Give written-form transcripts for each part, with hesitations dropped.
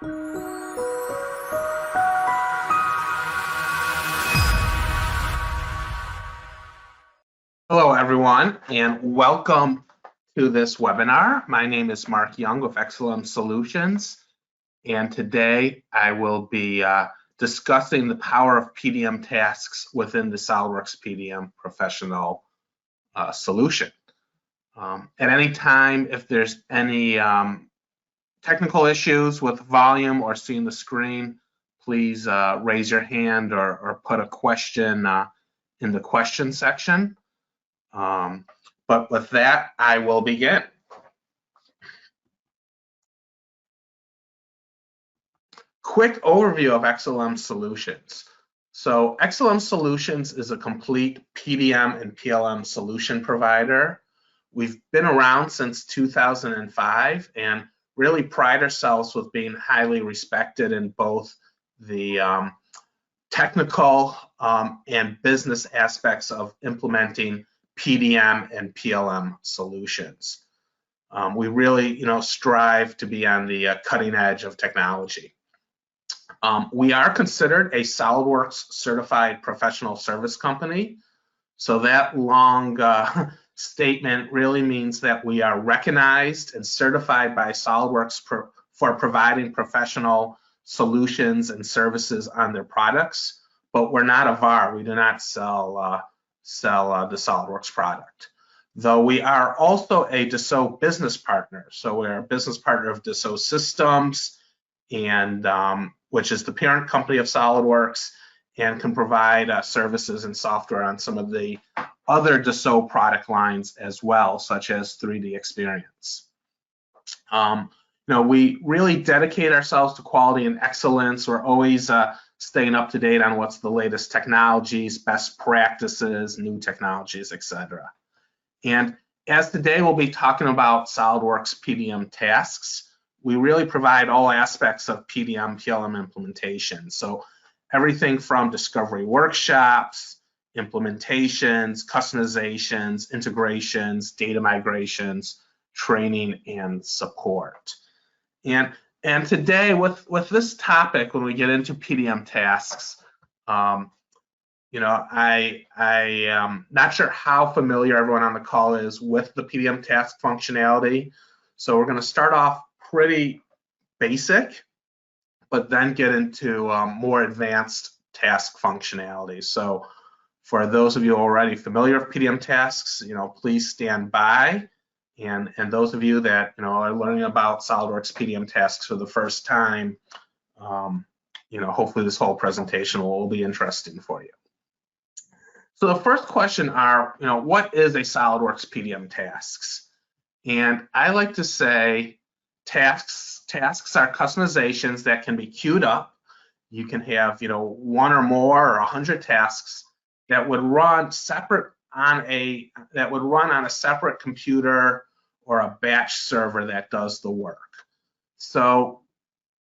Hello, everyone, and welcome to this webinar. My name is Mark Young with XLM Solutions, and today I will be discussing the power of PDM tasks within the SolidWorks PDM Professional solution. At any time, if there's any technical issues with volume or seeing the screen, please raise your hand or put a question in the question section. But with that, I will begin. Quick overview of XLM Solutions. So XLM Solutions is a complete PDM and PLM solution provider. We've been around since 2005 and really pride ourselves with being highly respected in both the technical and business aspects of implementing PDM and PLM solutions. We really, strive to be on the cutting edge of technology. We are considered a SolidWorks certified professional service company. So that long statement really means that we are recognized and certified by SolidWorks for providing professional solutions and services on their products, but we're not a VAR. We do not sell the SolidWorks product. Though we are also a Dassault business partner. So we're a business partner of Dassault Systems, and which is the parent company of SolidWorks, and can provide services and software on some of the other Dassault product lines as well, such as 3D Experience. We really dedicate ourselves to quality and excellence. We're always staying up to date on what's the latest technologies, best practices, new technologies, etc. And as today we'll be talking about SolidWorks PDM Tasks, we really provide all aspects of PDM, PLM implementation. So everything from discovery workshops, implementations, customizations, integrations, data migrations, training, and support. And today, with this topic, when we get into PDM tasks, I am not sure how familiar everyone on the call is with the PDM task functionality. So we're going to start off pretty basic, but then get into more advanced task functionality. So for those of you already familiar with PDM tasks, please stand by. And those of you that are learning about SolidWorks PDM tasks for the first time, hopefully this whole presentation will be interesting for you. So the first question are, what is a SolidWorks PDM tasks? And I like to say tasks are customizations that can be queued up. You can have one or more or 100 tasks that would run on a separate computer or a batch server that does the work. So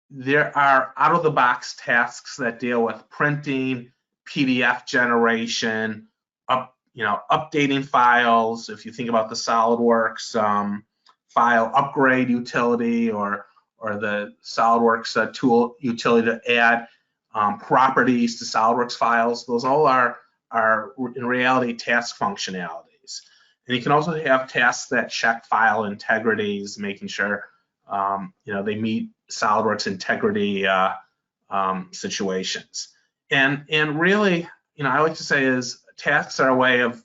there are out-of-the-box tasks that deal with printing, PDF generation, updating files. If you think about the SolidWorks file upgrade utility or the SolidWorks tool utility to add properties to SolidWorks files, those all are in reality task functionalities. And you can also have tasks that check file integrities, making sure they meet SolidWorks integrity situations. And really, I like to say is tasks are a way of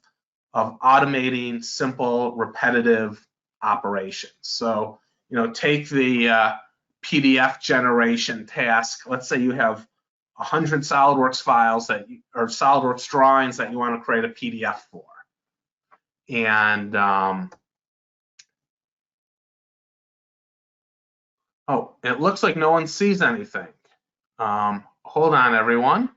automating simple, repetitive operations. So, take the PDF generation task. Let's say you have 100 SolidWorks files or SolidWorks drawings that you want to create a PDF for. And oh, it looks like no one sees anything. Hold on, everyone.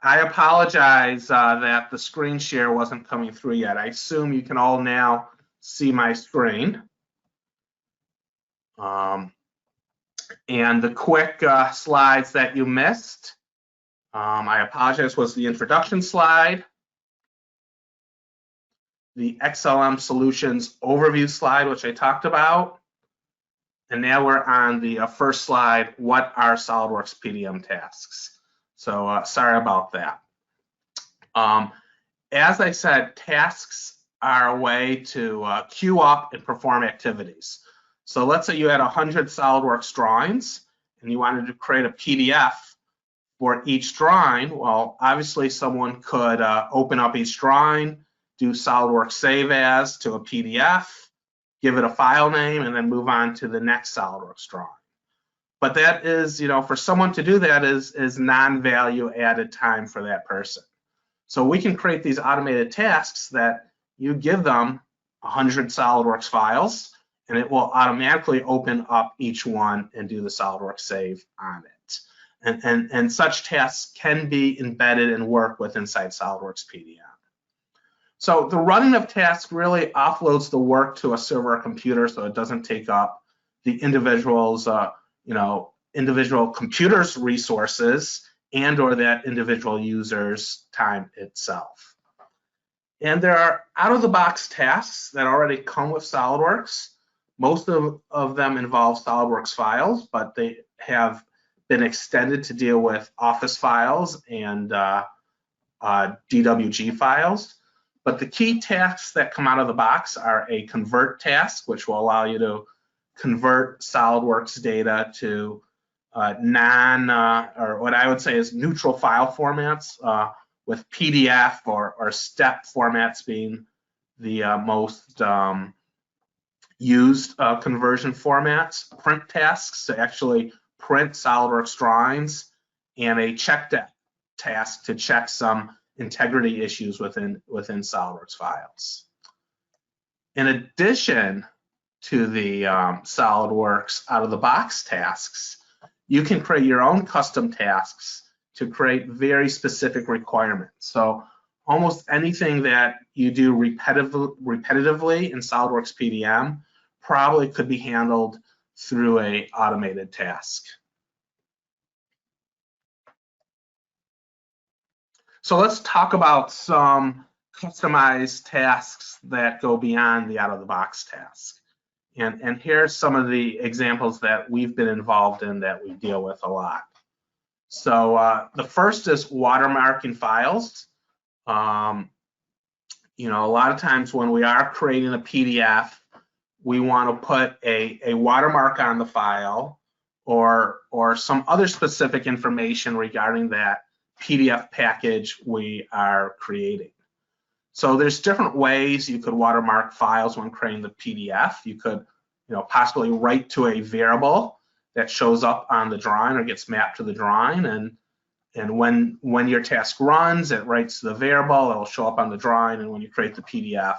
I apologize that the screen share wasn't coming through yet. I assume you can all now see my screen. And the quick slides that you missed, I apologize, was the introduction slide. the XLM Solutions overview slide, which I talked about. And now we're on the first slide, what are SolidWorks PDM tasks? So sorry about that. As I said, tasks are a way to queue up and perform activities. So let's say you had 100 SolidWorks drawings and you wanted to create a PDF for each drawing. Well, obviously someone could open up each drawing, do SolidWorks Save As to a PDF, give it a file name, and then move on to the next SolidWorks drawing. But that is, for someone to do that is non-value added time for that person. So we can create these automated tasks that you give them 100 SolidWorks files, and it will automatically open up each one and do the SolidWorks save on it. And such tasks can be embedded and work with inside SolidWorks PDM. So the running of tasks really offloads the work to a server or computer, so it doesn't take up the individual's, individual computer's resources and or that individual user's time itself. And there are out-of-the-box tasks that already come with SolidWorks. Most of them involve SolidWorks files, but they have been extended to deal with Office files and DWG files. But the key tasks that come out of the box are a convert task, which will allow you to convert SolidWorks data to or what I would say is neutral file formats, with PDF or STEP formats being the most used conversion formats. Print tasks to actually print SolidWorks drawings, and a check task to check some integrity issues within SolidWorks files. In addition to the SolidWorks out-of-the-box tasks, you can create your own custom tasks to create very specific requirements. So almost anything that you do repetitively in SolidWorks PDM probably could be handled through an automated task. So let's talk about some customized tasks that go beyond the out-of-the-box task. And here's some of the examples that we've been involved in that we deal with a lot. So the first is watermarking files. A lot of times when we are creating a PDF, we want to put a watermark on the file or some other specific information regarding that PDF package we are creating. So there's different ways you could watermark files when creating the PDF. You could, possibly write to a variable that shows up on the drawing or gets mapped to the drawing, and when your task runs, it writes to the variable. It'll show up on the drawing, and when you create the PDF,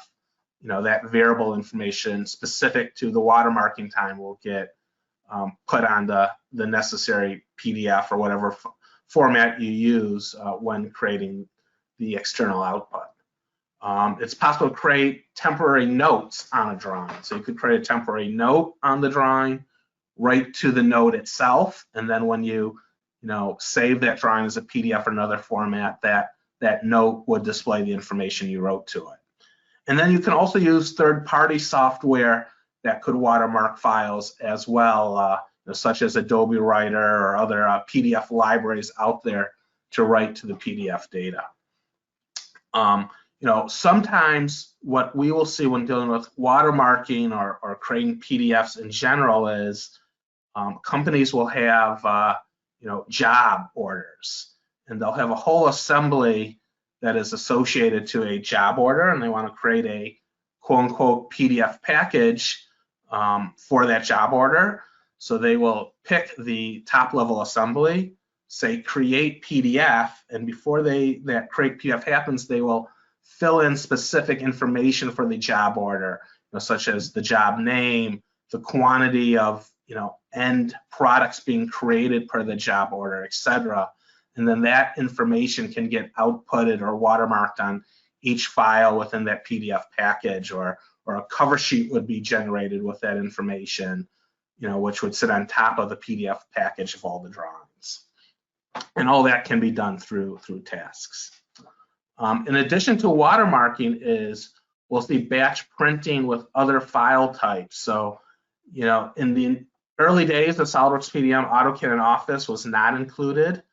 that variable information specific to the watermarking time will get put on the necessary PDF or whatever format you use when creating the external output. It's possible to create temporary notes on a drawing. So you could create a temporary note on the drawing, write to the note itself, and then when you save that drawing as a PDF or another format, that note would display the information you wrote to it. And then you can also use third-party software that could watermark files as well, such as Adobe Writer or other PDF libraries out there to write to the PDF data. Sometimes what we will see when dealing with watermarking or creating PDFs in general is companies will have job orders, and they'll have a whole assembly that is associated to a job order, and they want to create a quote-unquote PDF package for that job order. So they will pick the top-level assembly, say create PDF, and before that create PDF happens, they will fill in specific information for the job order, such as the job name, the quantity of end products being created per the job order, etc. And then that information can get outputted or watermarked on each file within that PDF package, or a cover sheet would be generated with that information, which would sit on top of the PDF package of all the drawings. And all that can be done through tasks. In addition to watermarking is We'll see batch printing with other file types. So, in the early days of SolidWorks PDM, AutoCAD and Office was not included.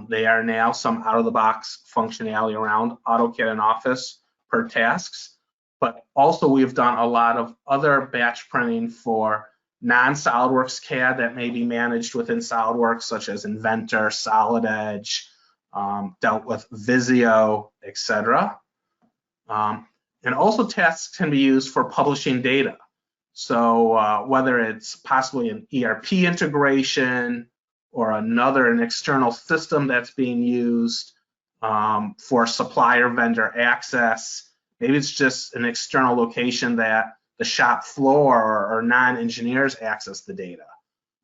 They are now some out-of-the-box functionality around AutoCAD and Office per tasks. But also we've done a lot of other batch printing for non-SolidWorks CAD that may be managed within SolidWorks, such as Inventor, Solid Edge, dealt with Visio, etc. And also tasks can be used for publishing data. So whether it's possibly an ERP integration or an external system that's being used for supplier vendor access, maybe it's just an external location that the shop floor or non-engineers access the data.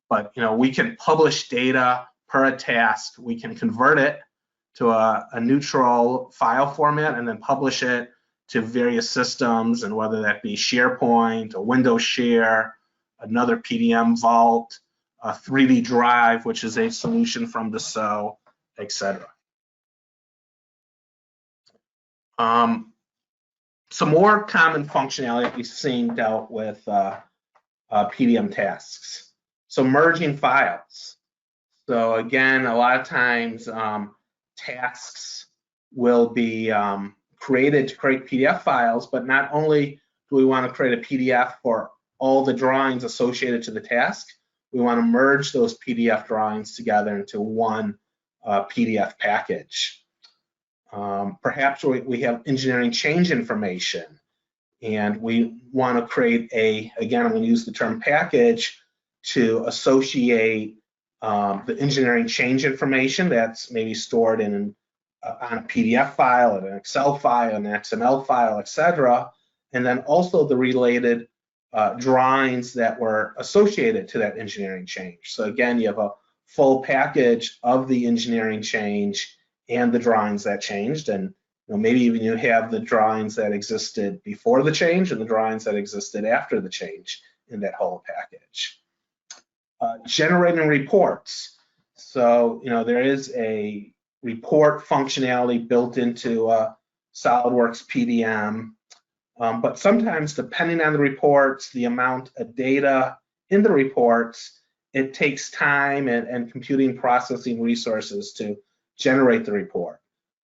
But we can publish data per a task. We can convert it to a neutral file format and then publish it to various systems, and whether that be SharePoint, a Windows Share, another PDM Vault, a 3D Drive, which is a solution from Dassault, etc. Some more common functionality that we've seen dealt with PDM tasks. So merging files. So again, a lot of times tasks will be created to create PDF files, but not only do we want to create a PDF for all the drawings associated to the task, we want to merge those PDF drawings together into one PDF package. Perhaps we have engineering change information, and we want to create again, I'm going to use the term package to associate the engineering change information that's maybe stored on a PDF file, an Excel file, an XML file, etc., and then also the related drawings that were associated to that engineering change. So again, you have a full package of the engineering change and the drawings that changed, and maybe even you have the drawings that existed before the change and the drawings that existed after the change in that whole package. Generating reports. So there is a report functionality built into SolidWorks PDM, but sometimes depending on the reports, the amount of data in the reports, it takes time and computing processing resources to generate the report.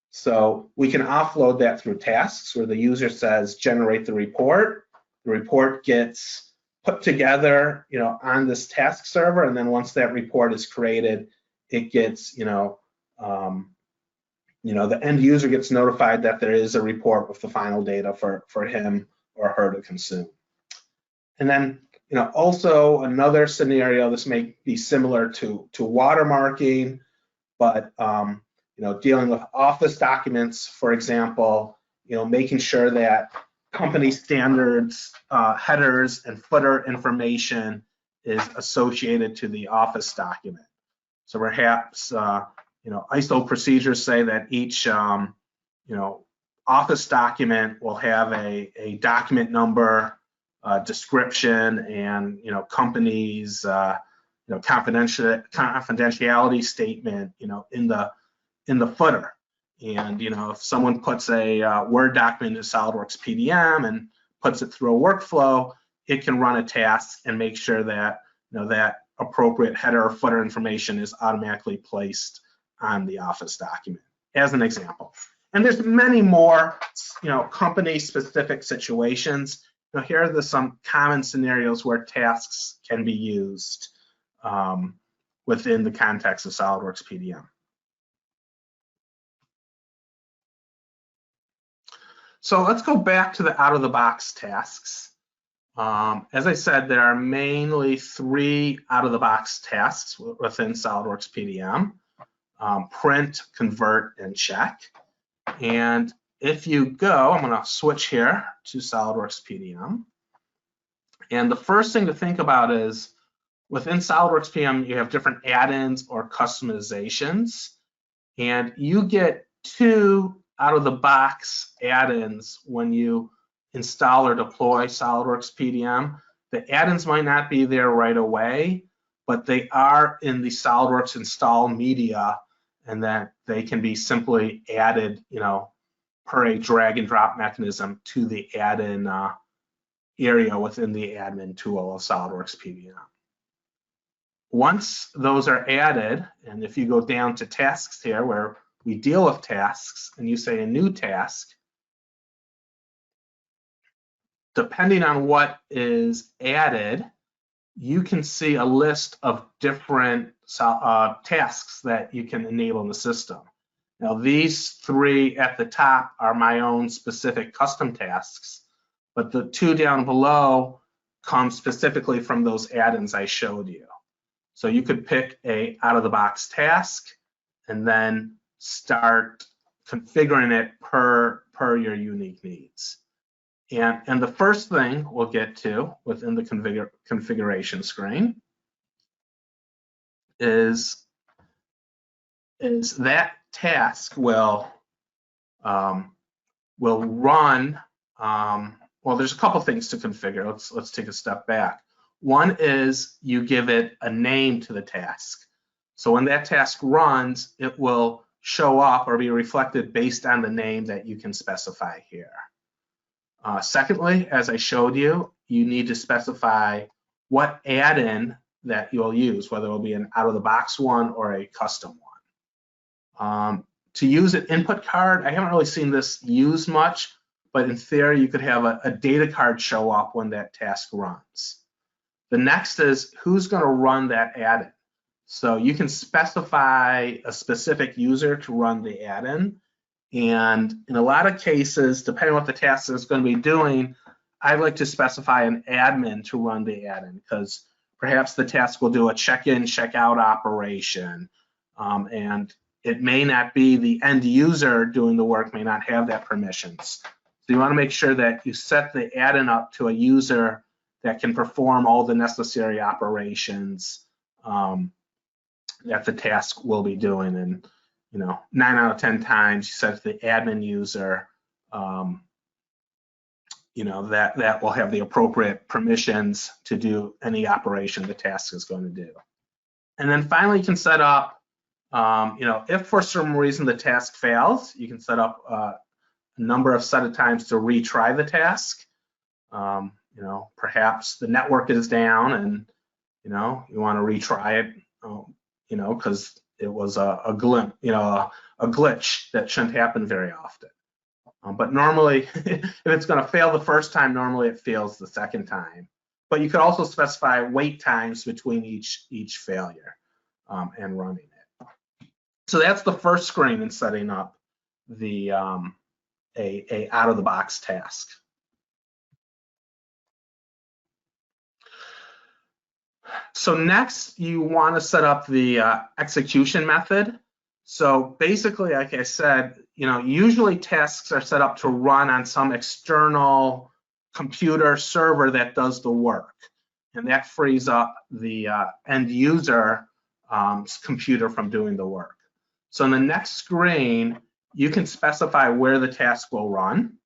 So we can offload that through tasks where the user says generate the report gets put together on this task server, and then once that report is created, it gets the end user gets notified that there is a report with the final data for him or her to consume. And then also another scenario, this may be similar to watermarking, but dealing with office documents, for example, making sure that company standards, headers and footer information is associated to the office document. So perhaps ISO procedures say that each office document will have a document number, description, and company's confidentiality statement in the footer. And if someone puts a Word document into SolidWorks PDM and puts it through a workflow, it can run a task and make sure that that appropriate header or footer information is automatically placed on the office document, as an example. And there's many more company-specific situations. Here are some common scenarios where tasks can be used within the context of SolidWorks PDM. So let's go back to the out-of-the-box tasks. As I said, there are mainly 3 out-of-the-box tasks within SolidWorks PDM: print, convert, and check. And if you go, I'm going to switch here to SolidWorks PDM. And the first thing to think about is within SolidWorks PDM, you have different add-ins or customizations, and you get 2 out-of-the-box add-ins when you install or deploy SolidWorks PDM. The add-ins might not be there right away, but they are in the SolidWorks install media, and that they can be simply added, per a drag and drop mechanism to the add-in area within the admin tool of SolidWorks PDM. Once those are added, and if you go down to tasks here where we deal with tasks and you say a new task, depending on what is added, you can see a list of different tasks that you can enable in the system. Now, these three at the top are my own specific custom tasks, but the two down below come specifically from those add-ins I showed you. So you could pick a out-of-the-box task and then start configuring it per your unique needs. And the first thing we'll get to within the configuration screen is that task will run. Well, there's a couple things to configure. Let's take a step back. One is you give it a name to the task. So when that task runs, it will show up or be reflected based on the name that you can specify here. Secondly, as I showed you, you need to specify what add-in that you'll use, whether it will be an out-of-the-box one or a custom one. To use an input card, I haven't really seen this used much, but in theory, you could have a data card show up when that task runs. The next is who's going to run that add-in. So you can specify a specific user to run the add-in. And in a lot of cases, depending on what the task is going to be doing, I like to specify an admin to run the add-in because perhaps the task will do a check-in, check-out operation. And it may not be the end user doing the work, may not have that permissions. So you want to make sure that you set the add-in up to a user that can perform all the necessary operations that the task will be doing. And 9 out of 10 times you set the admin user, that will have the appropriate permissions to do any operation the task is going to do. And then finally, you can set up, if for some reason the task fails, you can set up a number of set of times to retry the task. Perhaps the network is down and, you want to retry it, because it was a glitch that shouldn't happen very often. But normally, if it's going to fail the first time, normally it fails the second time. But you could also specify wait times between each failure and running it. So that's the first screen in setting up the a out-of-the-box task. So next, you want to set up the execution method. So basically, like I said, usually tasks are set up to run on some external computer server that does the work, and that frees up the end user computer from doing the work. So in the next screen, you can specify where the task will run,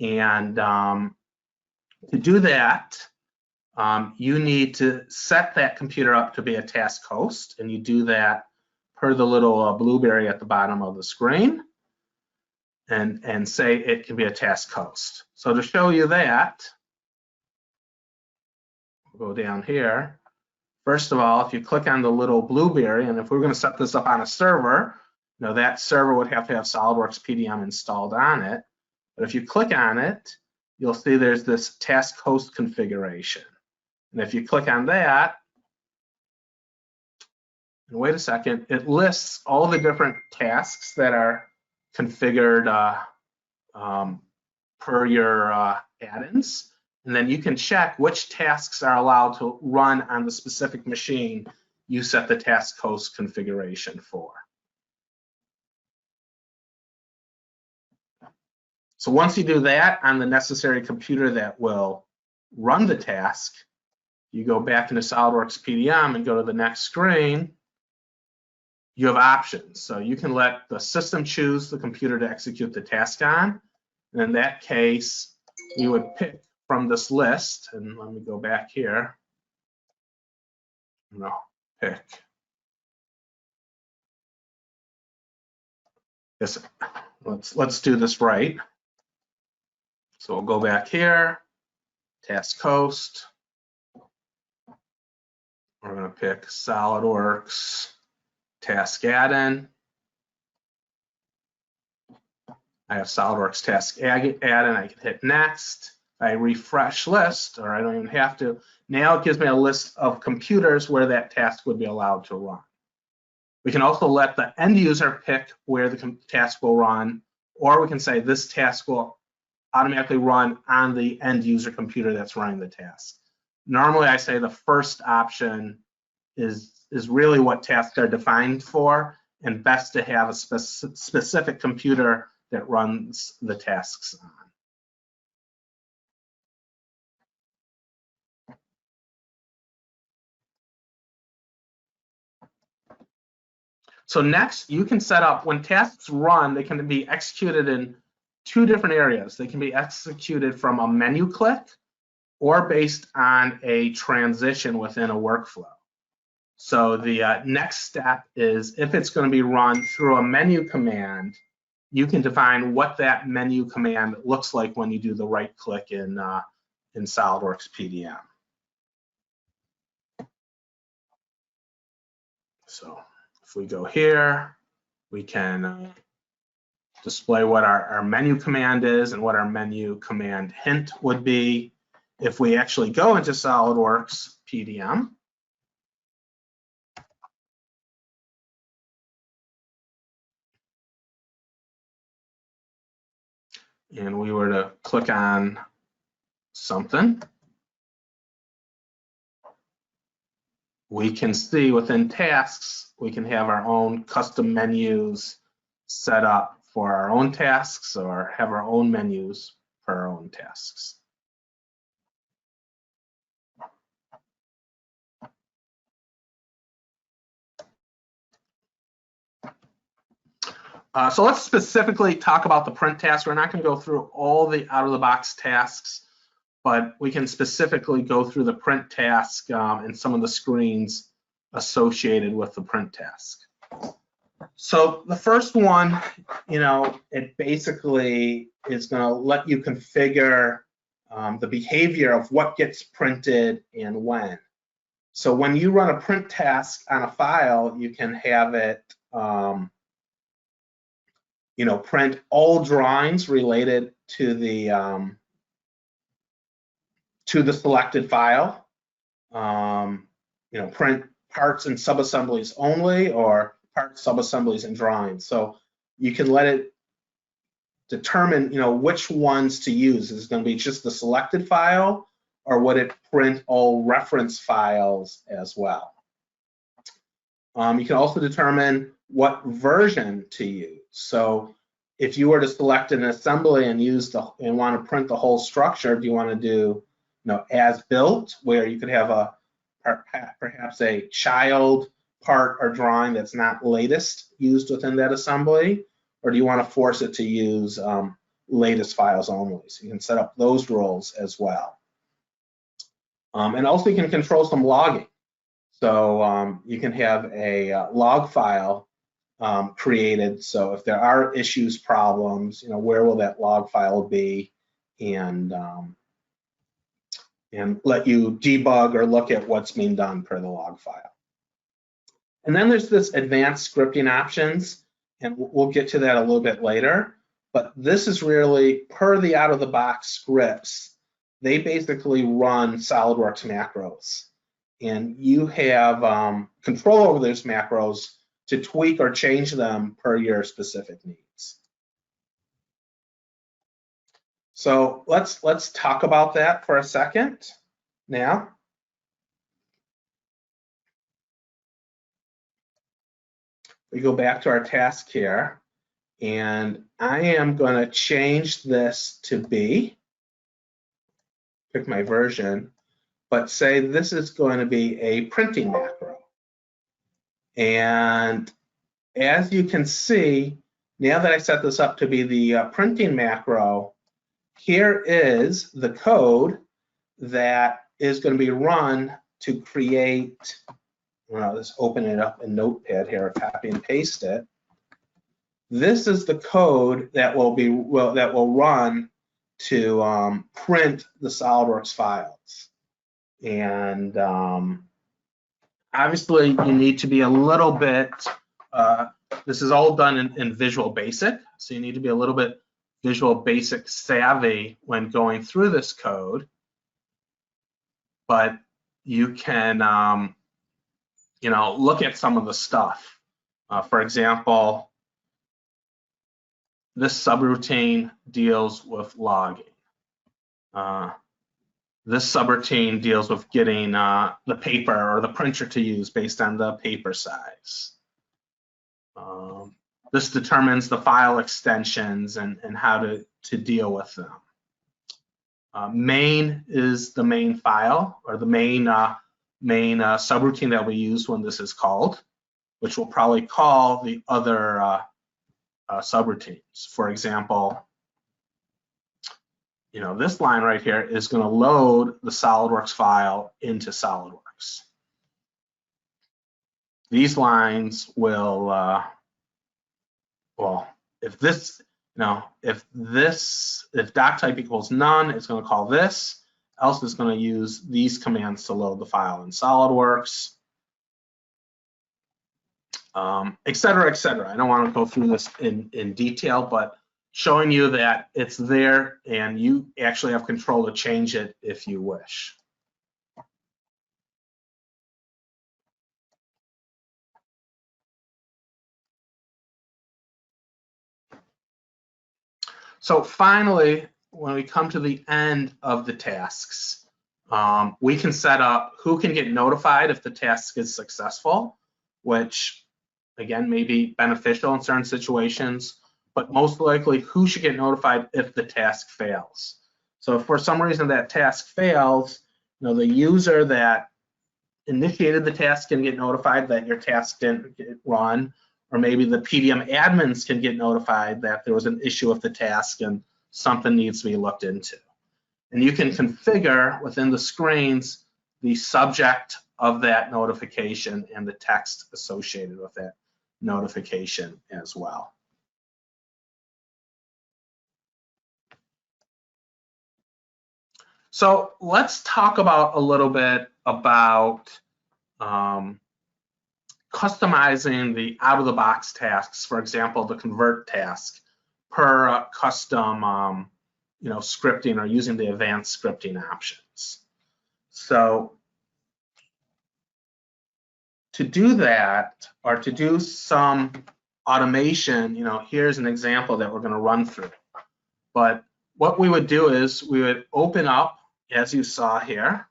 and to do that, you need to set that computer up to be a task host, and you do that per the little blueberry at the bottom of the screen, and say it can be a task host. So to show you that, we'll go down here. First of all, if you click on the little blueberry, and if we're going to set this up on a server, that server would have to have SolidWorks PDM installed on it. But if you click on it, you'll see there's this task host configuration. And if you click on that, and wait a second, it lists all the different tasks that are configured per your add-ins. And then you can check which tasks are allowed to run on the specific machine you set the task host configuration for. So once you do that on the necessary computer that will run the task, you go back into SolidWorks PDM and go to the next screen. You have options. So you can let the system choose the computer to execute the task on. And in that case, you would pick from this list, and let me go back here. Pick Yes, let's do this right. So we'll go back here, task host. We're going to pick SolidWorks task add-in. I have SolidWorks task add-in. I can hit next. I refresh list, or I don't even have to. Now it gives me a list of computers where that task would be allowed to run. We can also let the end user pick where the task will run, or we can say this task will automatically run on the end user computer that's running the task. Normally, I say the first option is really what tasks are defined for, and best to have a specific computer that runs the tasks on. So next, you can set up, when tasks run, they can be executed in two different areas. They can be executed from a menu click or based on a transition within a workflow. So the next step is, if it's going to be run through a menu command, you can define what that menu command looks like when you do the right click in SolidWorks PDM. So if we go here, we can display what our menu command is and what our menu command hint would be. If we actually go into SolidWorks PDM, and we were to click on something, we can see within tasks, we can have our own custom menus set up for our own tasks, or have our own menus for our own tasks. So let's specifically talk about the print task. We're not going to go through all the out-of-the-box tasks, but we can specifically go through the print task and some of the screens associated with the print task. So the first one, it basically is going to let you configure the behavior of what gets printed and when. So when you run a print task on a file, you can have it print all drawings related to the selected file. Print parts and subassemblies only, or parts, subassemblies, and drawings. So you can let it determine, which ones to use. Is it going to be just the selected file, or would it print all reference files as well? You can also determine what version to use. So if you were to select an assembly and want to print the whole structure, do you want to do as built, where you could have perhaps a child part or drawing that's not latest used within that assembly, or do you want to force it to use latest files only? So you can set up those roles as well. And also you can control some logging. So you can have a log file created. So if there are issues, problems, where will that log file be, and let you debug or look at what's being done per the log file. And then there's this advanced scripting options, and we'll get to that a little bit later. But this is really per the out-of-the-box scripts. They basically run SolidWorks macros, and you have control over those macros to tweak or change them per your specific needs. So let's talk about that for a second now. We go back to our task here, and I am going to change this to B. Pick my version, but say this is going to be a printing macro. And as you can see, now that I set this up to be the printing macro, here is the code that is going to be run to create. I'll just open it up in Notepad here, copy and paste it. this is the code that will run to print the SolidWorks files. And obviously, you need to be a little bit. This is all done in Visual Basic, so you need to be a little bit Visual Basic savvy when going through this code. But you can, look at some of the stuff. For example, this subroutine deals with logging. This subroutine deals with getting the paper or the printer to use based on the paper size. This determines the file extensions and how to deal with them. Main is the main file or the main subroutine that we use when this is called, which will probably call the other subroutines. For example, this line right here is going to load the SolidWorks file into SolidWorks. These lines will, if doc type equals none, it's going to call this. Else it's going to use these commands to load the file in SolidWorks, et cetera, et cetera. I don't want to go through this in detail, but showing you that it's there and you actually have control to change it if you wish. So finally, when we come to the end of the tasks, we can set up who can get notified if the task is successful, which again may be beneficial in certain situations, but most likely who should get notified if the task fails. So if for some reason that task fails, the user that initiated the task can get notified that your task didn't get run, or maybe the PDM admins can get notified that there was an issue with the task and something needs to be looked into. And you can configure within the screens the subject of that notification and the text associated with that notification as well. So let's talk about a little bit about customizing the out-of-the-box tasks, for example, the convert task per custom scripting or using the advanced scripting options. So to do that, or to do some automation, here's an example that we're going to run through. But what we would do is we would open up, as you saw here,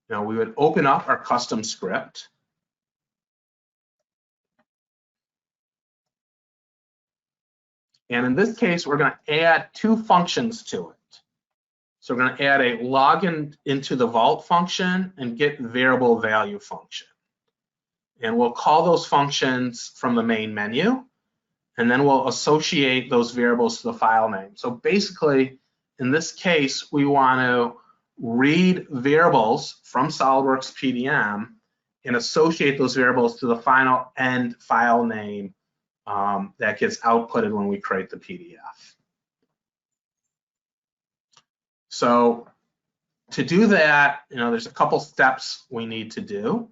we would open up our custom script. And in this case, we're going to add two functions to it. So we're going to add a login into the vault function and get variable value function. And we'll call those functions from the main menu, and then we'll associate those variables to the file name. So basically, in this case, we want to read variables from SolidWorks PDM and associate those variables to the final end file name that gets outputted when we create the PDF. So to do that, there's a couple steps we need to do.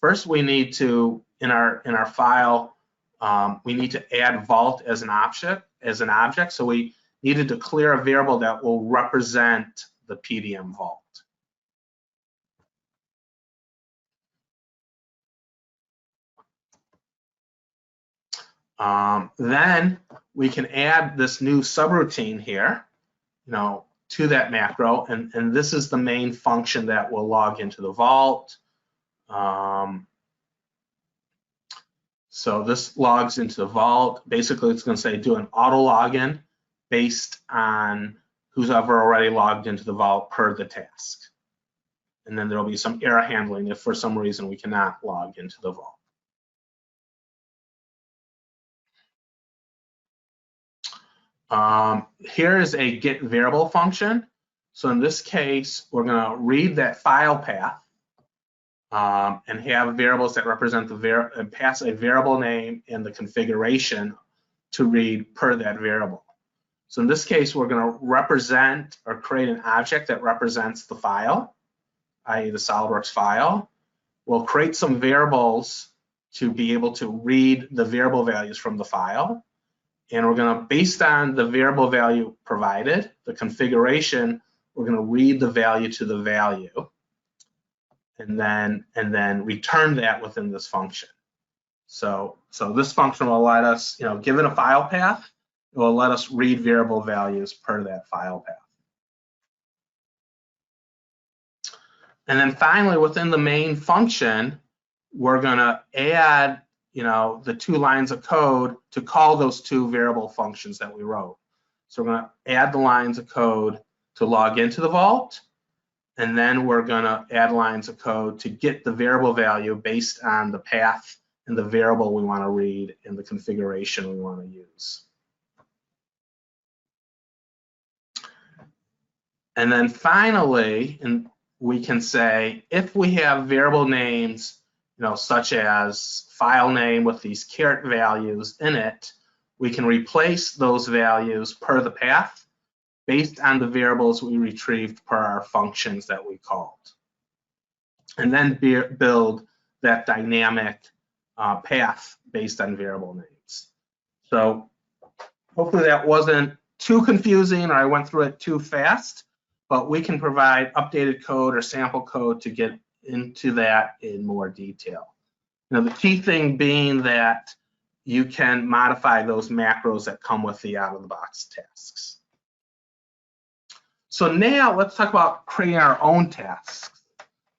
First, we need to, in our file, we need to add vault as an object. So we need to declare a variable that will represent the PDM vault. Then we can add this new subroutine here, to that macro, and this is the main function that will log into the vault. So this logs into the vault. Basically, it's going to say do an auto login based on who's ever already logged into the vault per the task. And then there'll be some error handling if for some reason we cannot log into the vault. Here is a get variable function. So in this case, we're going to read that file path and have variables that represent the and pass a variable name and the configuration to read per that variable. So in this case, we're going to represent or create an object that represents the file, i.e. the SolidWorks file. We'll create some variables to be able to read the variable values from the file. And we're going to, based on the variable value provided, the configuration, we're going to read the value to the value and then return that within this function. So this function will let us, given a file path, it will let us read variable values per that file path. And then finally, within the main function, we're going to add, the 2 lines of code to call those 2 variable functions that we wrote. So we're going to add the lines of code to log into the vault, and then we're going to add lines of code to get the variable value based on the path and the variable we want to read and the configuration we want to use. And then finally, we can say if we have variable names, such as file name with these caret values in it, we can replace those values per the path based on the variables we retrieved per our functions that we called. And then build that dynamic path based on variable names. So hopefully that wasn't too confusing or I went through it too fast, but we can provide updated code or sample code to get into that in more detail. The key thing being that you can modify those macros that come with the out-of-the-box tasks. So now let's talk about creating our own tasks.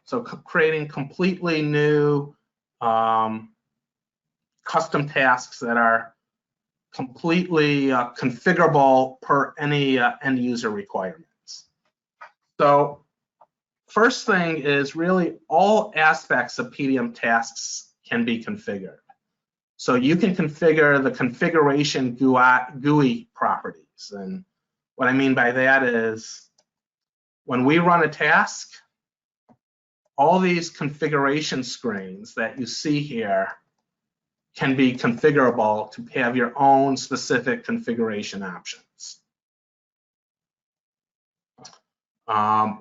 So creating completely new custom tasks that are completely configurable per any end user requirements. So first thing is really all aspects of PDM tasks can be configured. So you can configure the configuration GUI properties. And what I mean by that is when we run a task, all these configuration screens that you see here can be configurable to have your own specific configuration options.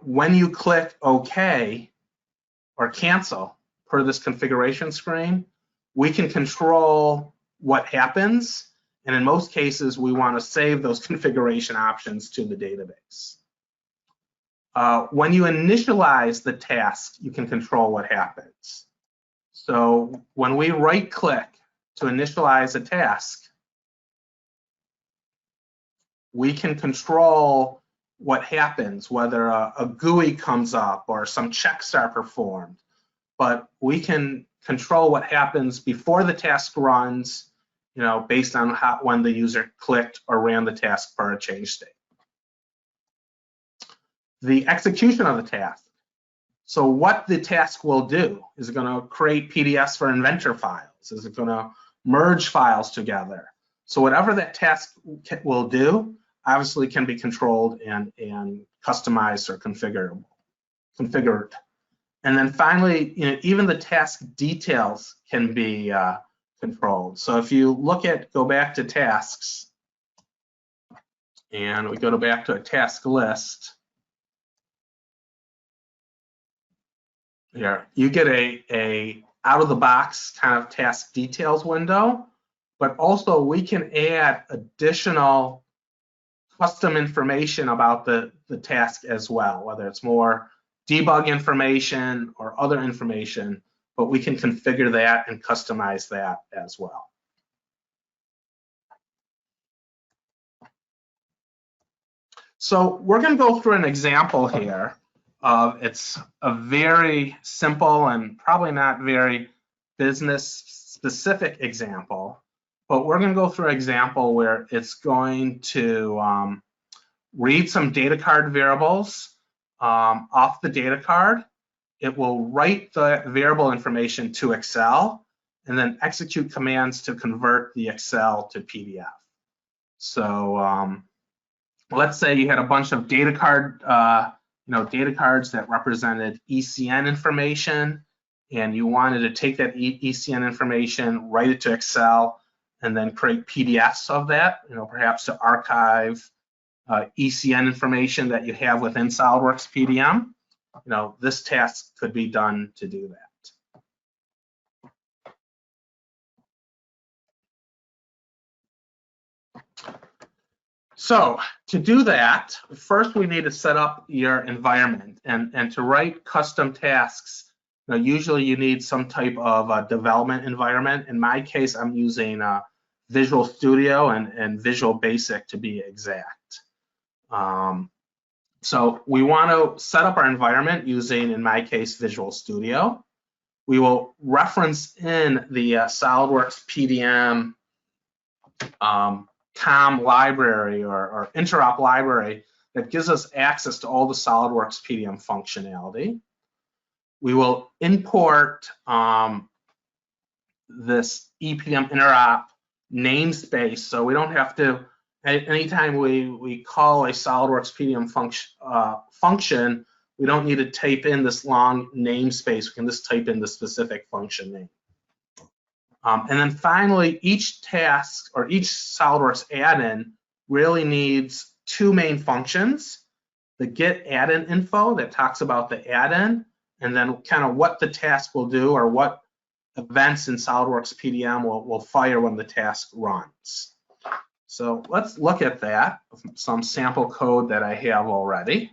When you click OK or cancel per this configuration screen, we can control what happens. And in most cases, we want to save those configuration options to the database. When you initialize the task, you can control what happens. So when we right click to initialize a task, we can control what happens, whether a GUI comes up or some checks are performed. But we can control what happens before the task runs, based on when the user clicked or ran the task per a change state. The execution of the task. So what the task will do, is it going to create PDFs for inventor files? Is it going to merge files together? So whatever that task will do, obviously can be controlled and customized or configured. And then finally, even the task details can be controlled. So if you go back to tasks, and we go back to a task list, here you get a out-of-the-box kind of task details window, but also we can add additional custom information about the task as well, whether it's more debug information or other information, but we can configure that and customize that as well. So we're going to go through an example here. It's a very simple and probably not very business specific example, but we're going to go through an example where it's going to read some data card variables off the data card. It will write the variable information to Excel and then execute commands to convert the Excel to PDF. So let's say you had a bunch of data card, data cards that represented ECN information and you wanted to take that ECN information, write it to Excel, and then create PDFs of that, perhaps to archive ECN information that you have within SolidWorks PDM, this task could be done to do that. So to do that, first we need to set up your environment, and to write custom tasks, usually you need some type of development environment. In my case, I'm using Visual Studio and Visual Basic to be exact. So we want to set up our environment using, in my case, Visual Studio. We will reference in the SolidWorks PDM COM library or interop library that gives us access to all the SolidWorks PDM functionality. We will import this EPDM interop namespace, so we don't have to, anytime we call a SolidWorks PDM function, we don't need to type in this long namespace. We can just type in the specific function name. And then finally, each task or each SolidWorks add-in really needs two main functions: the get add-in info that talks about the add-in, and then kind of what the task will do or what events in SolidWorks PDM will fire when the task runs. So let's look at that, some sample code that I have already.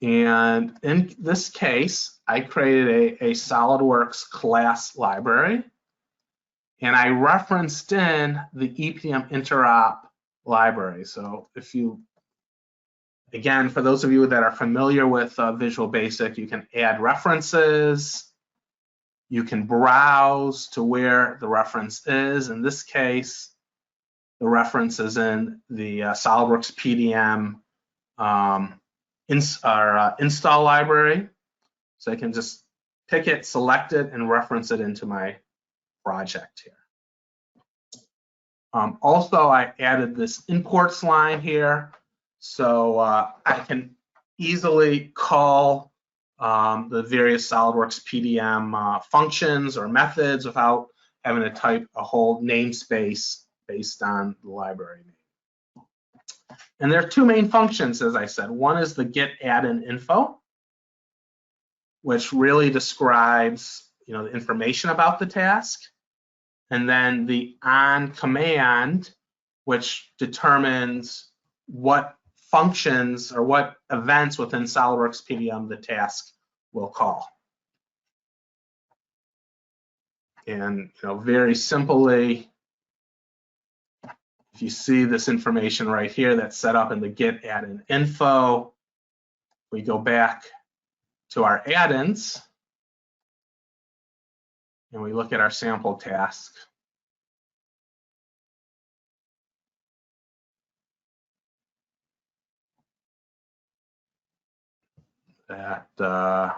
And in this case, I created a SolidWorks class library, and I referenced in the EPDM interop library. So if you, again, for those of you that are familiar with Visual Basic, you can add references, you can browse to where the reference is. In this case, the reference is in the SolidWorks PDM install library. So I can just pick it, select it, and reference it into my project here. Also, I added this imports line here, so I can easily call the various SolidWorks PDM functions or methods without having to type a whole namespace based on the library name. And there are two main functions, as I said. One is the get add-in info, which really describes the information about the task, and then the on command, which determines what functions or what events within SolidWorks PDM the task will call. And very simply, if you see this information right here that's set up in the get add-in info, we go back to our add-ins and we look at our sample task. That I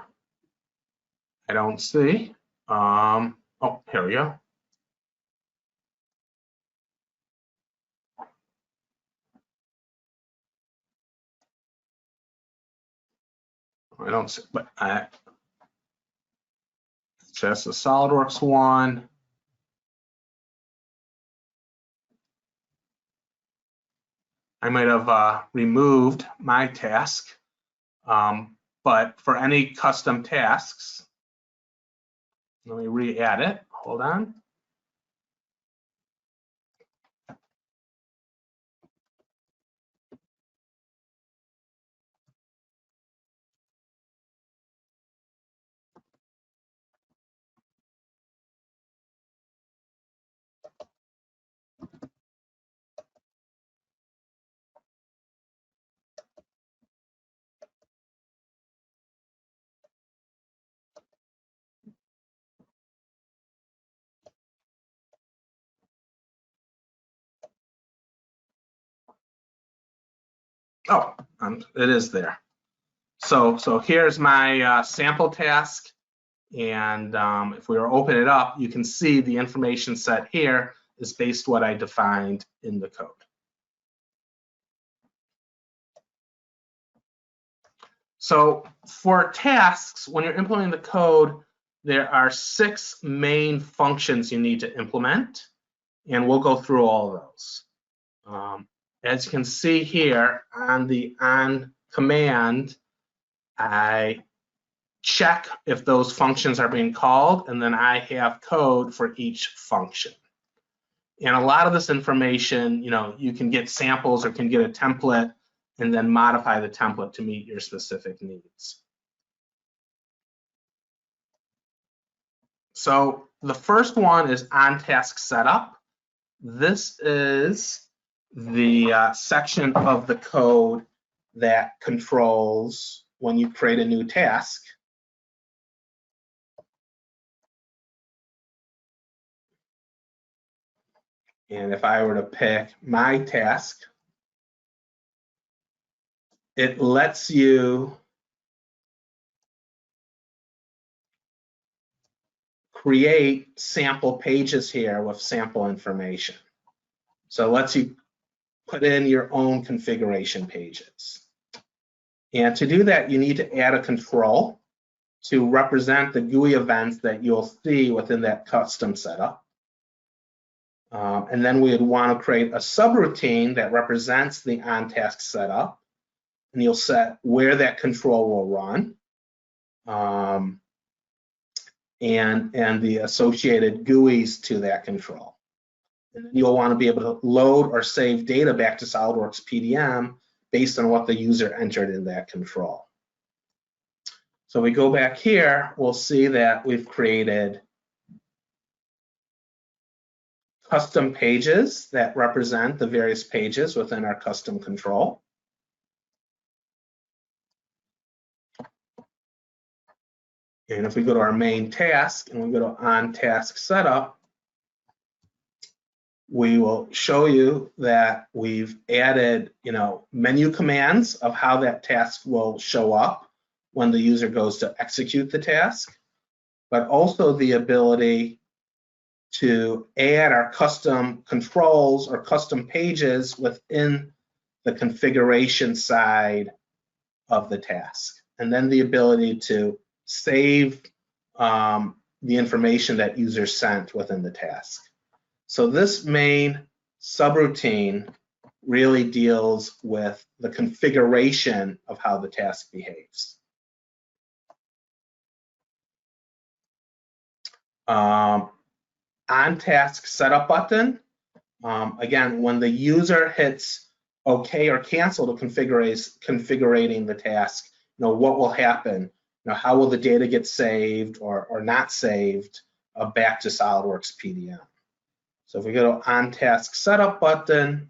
don't see. Oh, here we go. I don't see, but just the SolidWorks one. I might have removed my task, but for any custom tasks, let me re-add it. Hold on. Oh, it is there. So here's my sample task, and if we were to open it up, you can see the information set here is based what I defined in the code. So for tasks, when you're implementing the code, there are 6 main functions you need to implement, and we'll go through all of those. As you can see here on the on command, I check if those functions are being called, and then I have code for each function. And a lot of this information, you can get samples or can get a template and then modify the template to meet your specific needs. So the first one is OnTaskSetup. This is the section of the code that controls when you create a new task. And if I were to pick my task, it lets you create sample pages here with sample information. So it lets you put in your own configuration pages. And to do that, you need to add a control to represent the GUI events that you'll see within that custom setup. And then we would want to create a subroutine that represents the on-task setup, and you'll set where that control will run, and the associated GUIs to that control. And then you'll want to be able to load or save data back to SolidWorks PDM based on what the user entered in that control. So we go back here, we'll see that we've created custom pages that represent the various pages within our custom control. And if we go to our main task and we go to OnTaskSetup, we will show you that we've added, menu commands of how that task will show up when the user goes to execute the task, but also the ability to add our custom controls or custom pages within the configuration side of the task, and then the ability to save the information that user sent within the task. So this main subroutine really deals with the configuration of how the task behaves. OnTaskSetup button, again, when the user hits OK or cancel to configuring the task, what will happen? How will the data get saved or not saved back to SolidWorks PDM? So if we go to OnTaskSetup button,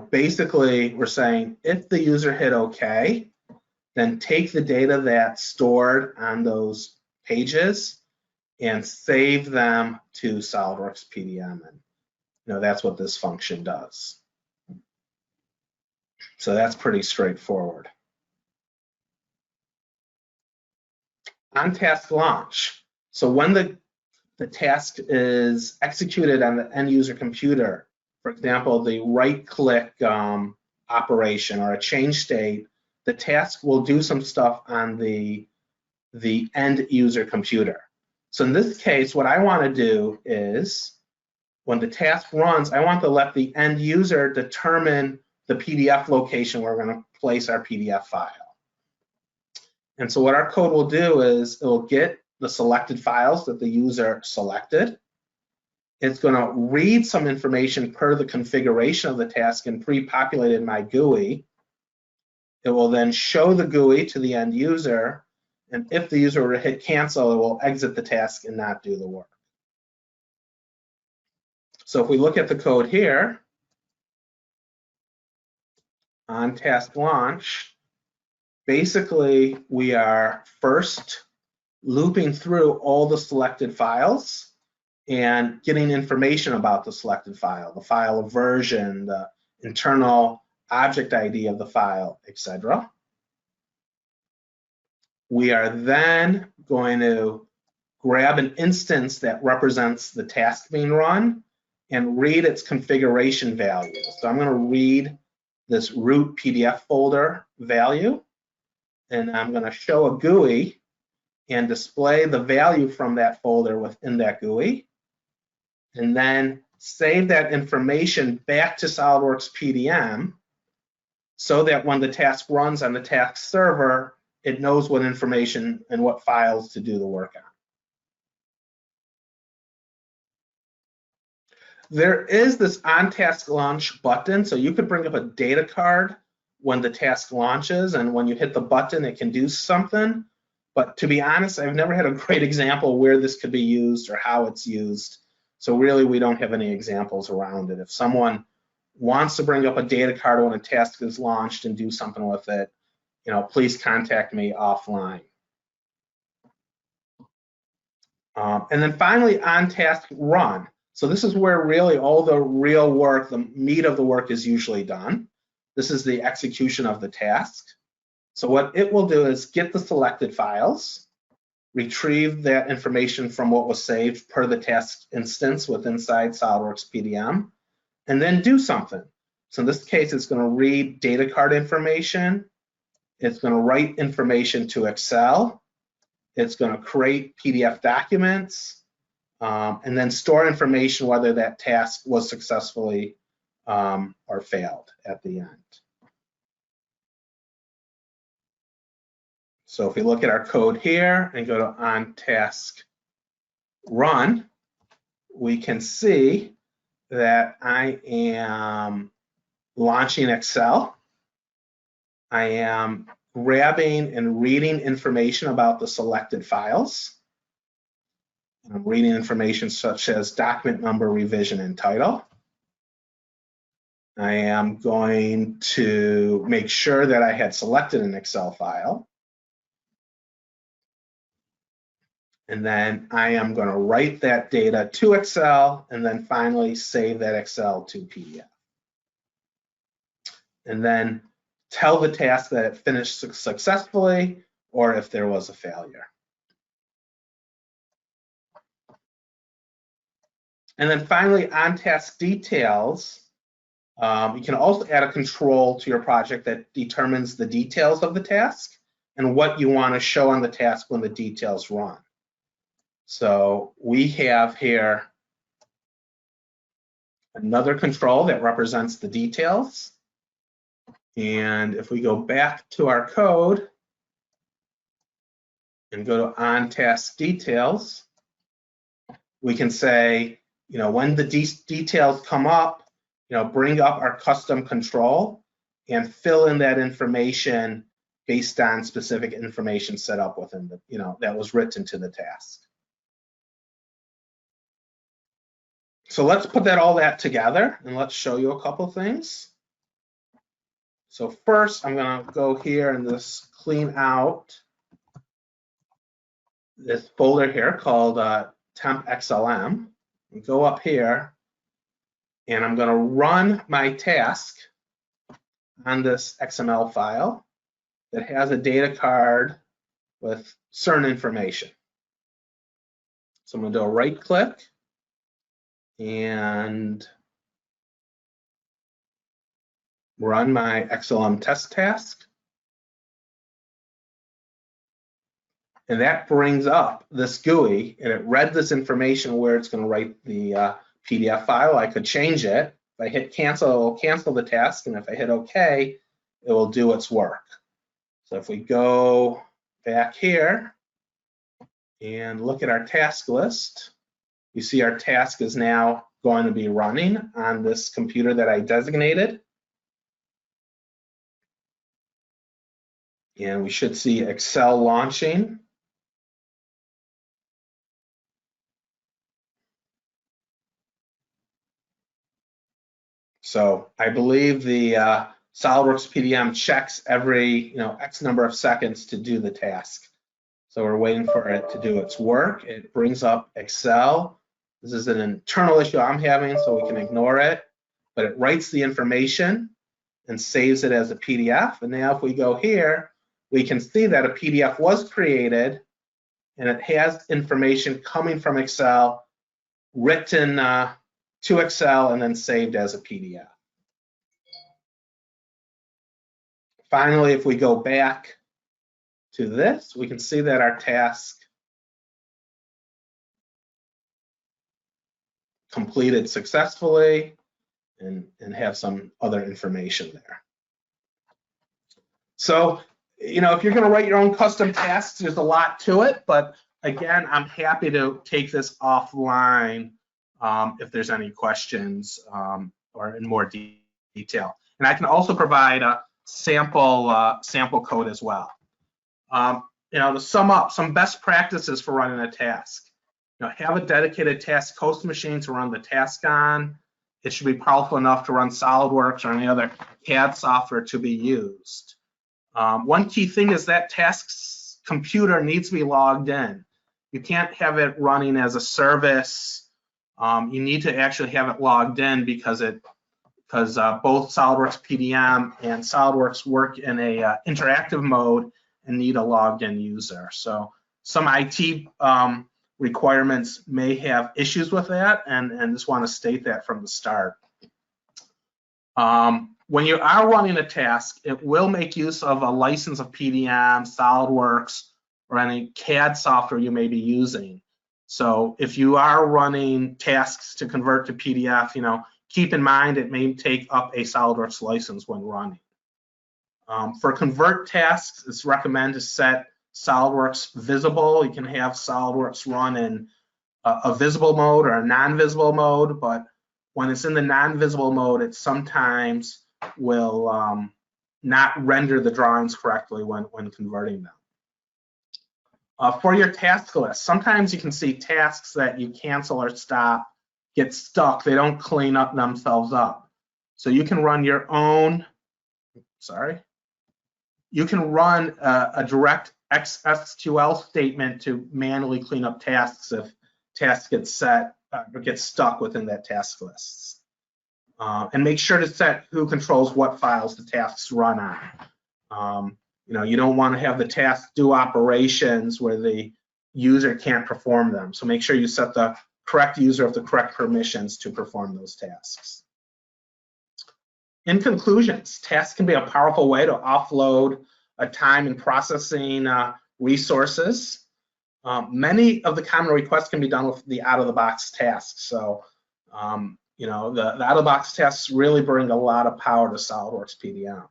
basically we're saying if the user hit OK, then take the data that's stored on those pages and save them to SolidWorks PDM, and that's what this function does. So that's pretty straightforward. OnTask launch. So when the task is executed on the end user computer, for example, the right-click operation or a change state, the task will do some stuff on the end user computer. So in this case, what I want to do is, when the task runs, I want to let the end user determine the PDF location where we're going to place our PDF file. And so what our code will do is it will get the selected files that the user selected. It's going to read some information per the configuration of the task and pre-populated my GUI. It will then show the GUI to the end user, and if the user were to hit cancel, it will exit the task and not do the work. So if we look at the code here, on task launch, basically we are first looping through all the selected files and getting information about the selected file, the file version, the internal object ID of the file, etc. We are then going to grab an instance that represents the task being run and read its configuration value. So I'm going to read this root PDF folder value, and I'm going to show a GUI and display the value from that folder within that GUI, and then save that information back to SolidWorks PDM so that when the task runs on the task server, it knows what information and what files to do the work on. There is this on-task launch button, so you could bring up a data card when the task launches, and when you hit the button, it can do something. But to be honest, I've never had a great example where this could be used or how it's used. So really, we don't have any examples around it. If someone wants to bring up a data card when a task is launched and do something with it, please contact me offline. And then finally, on task run. So this is where really all the real work, the meat of the work is usually done. This is the execution of the task. So what it will do is get the selected files, retrieve that information from what was saved per the task instance inside SolidWorks PDM, and then do something. So in this case, it's going to read data card information. It's going to write information to Excel. It's going to create PDF documents, and then store information whether that task was successfully or failed at the end. So if we look at our code here and go to on task run, we can see that I am launching Excel. I am grabbing and reading information about the selected files. I'm reading information such as document number, revision, and title. I am going to make sure that I had selected an Excel file. And then I am going to write that data to Excel and then finally save that Excel to PDF. And then tell the task that it finished successfully or if there was a failure. And then finally, on task details, you can also add a control to your project that determines the details of the task and what you want to show on the task when the details run. So we have here another control that represents the details. And if we go back to our code and go to on task details, we can say, when the details come up, bring up our custom control and fill in that information based on specific information set up within the, that was written to the task. So let's put all that together and let's show you a couple things. So first, I'm going to go here and just clean out this folder here called temp XLM. And go up here, and I'm going to run my task on this XML file that has a data card with certain information. So I'm going to do a right click and run my XLM test task. And that brings up this GUI, and it read this information where it's going to write the PDF file. I could change it. If I hit cancel, it will cancel the task, and if I hit OK, it will do its work. So if we go back here and look at our task list, you see our task is now going to be running on this computer that I designated. And we should see Excel launching. So I believe the SolidWorks PDM checks every X number of seconds to do the task. So we're waiting for it to do its work. It brings up Excel. This is an internal issue I'm having, so we can ignore it. But it writes the information and saves it as a PDF. And now if we go here, we can see that a PDF was created, and it has information coming from Excel, written to Excel, and then saved as a PDF. finally, if we go back to this, we can see that our task completed successfully and have some other information there. So, you know, if you're going to write your own custom tasks, there's a lot to it, but again, I'm happy to take this offline if there's any questions or in more detail. And I can also provide a sample code as well. You know, to sum up, some best practices for running a task. You know, have a dedicated task host machine to run the task on. It should be powerful enough to run SolidWorks or any other CAD software to be used. One key thing is that task's computer needs to be logged in. You can't have it running as a service. You need to actually have it logged in because both SolidWorks PDM and SolidWorks work in a interactive mode and need a logged in user. So some IT requirements may have issues with that, and just want to state that from the start. When you are running a task, it will make use of a license of PDM, SolidWorks, or any CAD software you may be using. So if you are running tasks to convert to PDF, you know, keep in mind it may take up a SolidWorks license when running. For convert tasks, it's recommended to set SolidWorks visible. You can have SolidWorks run in a visible mode or a non-visible mode, but when it's in the non-visible mode, it sometimes will not render the drawings correctly when converting them. For your task list, sometimes you can see tasks that you cancel or stop get stuck. They don't clean up themselves up. So you can run your own, you can run a direct SQL statement to manually clean up tasks if tasks get set or get stuck within that task list. And make sure to set who controls what files the tasks run on. You know, you don't want to have the task do operations where the user can't perform them. So make sure you set the correct user of the correct permissions to perform those tasks. In conclusions, tasks can be a powerful way to offload a time and processing resources. Many of the common requests can be done with the out-of-the-box tasks. So, you know, the out-of-the-box tasks really bring a lot of power to SolidWorks PDM.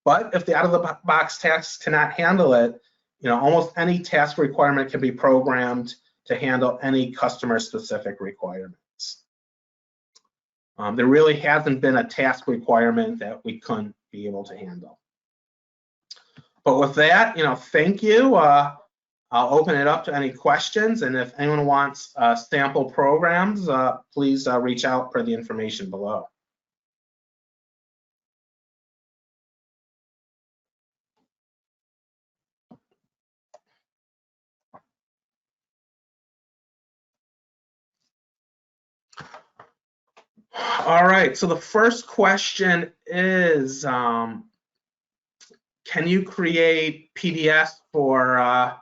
But if the out-of-the-box tasks cannot handle it, you know, almost any task requirement can be programmed to handle any customer-specific requirements. There really hasn't been a task requirement that we couldn't be able to handle. But with that, you know, thank you. I'll open it up to any questions, and if anyone wants sample programs, please reach out for the information below. All right, so the first question is, can you create PDFs for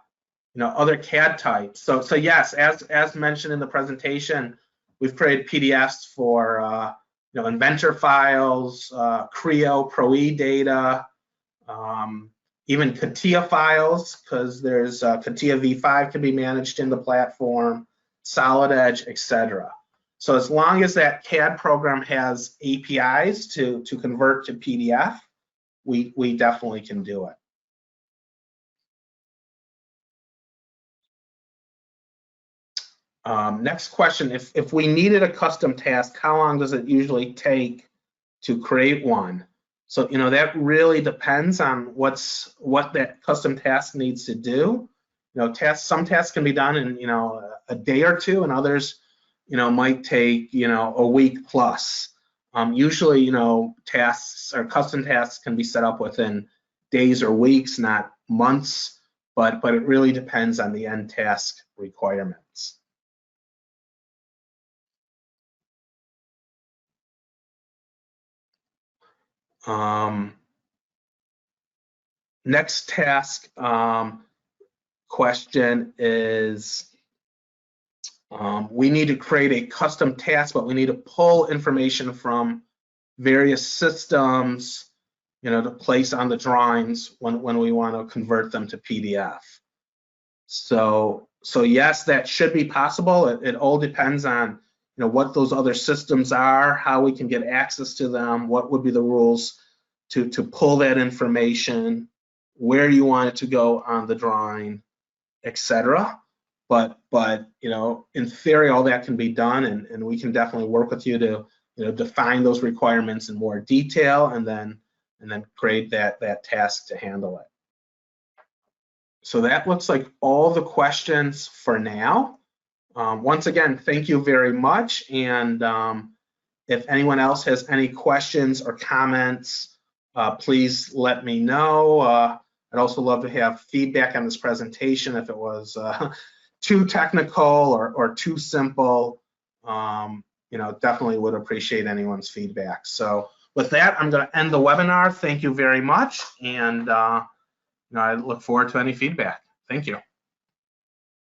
you know, other CAD types? So yes, as mentioned in the presentation, we've created PDFs for you know, Inventor files, Creo, Pro-E data, even CATIA files, because there's CATIA V5 can be managed in the platform, Solid Edge, etc. So as long as that CAD program has APIs to convert to PDF, we definitely can do it. Next question, if we needed a custom task, how long does it usually take to create one? So, you know, that really depends on what that custom task needs to do. You know, some tasks can be done in, you know, a day or two, and others, you know, might take, you know, a week plus. Usually, you know, tasks or custom tasks can be set up within days or weeks, not months, but it really depends on the end task requirements. Next task question is, we need to create a custom task, but we need to pull information from various systems to place on the drawings when we want to convert them to PDF. So yes, that should be possible. It all depends on what those other systems are, how we can get access to them, what would be the rules to pull that information, where you want it to go on the drawing, etc. But in theory, all that can be done, and we can definitely work with you to define those requirements in more detail, and then create that task to handle it. So that looks like all the questions for now. Once again, thank you very much. And if anyone else has any questions or comments, please let me know. I'd also love to have feedback on this presentation if it was too technical or too simple. Definitely would appreciate anyone's feedback. So with that, I'm going to end the webinar. Thank you very much. And I look forward to any feedback. Thank you.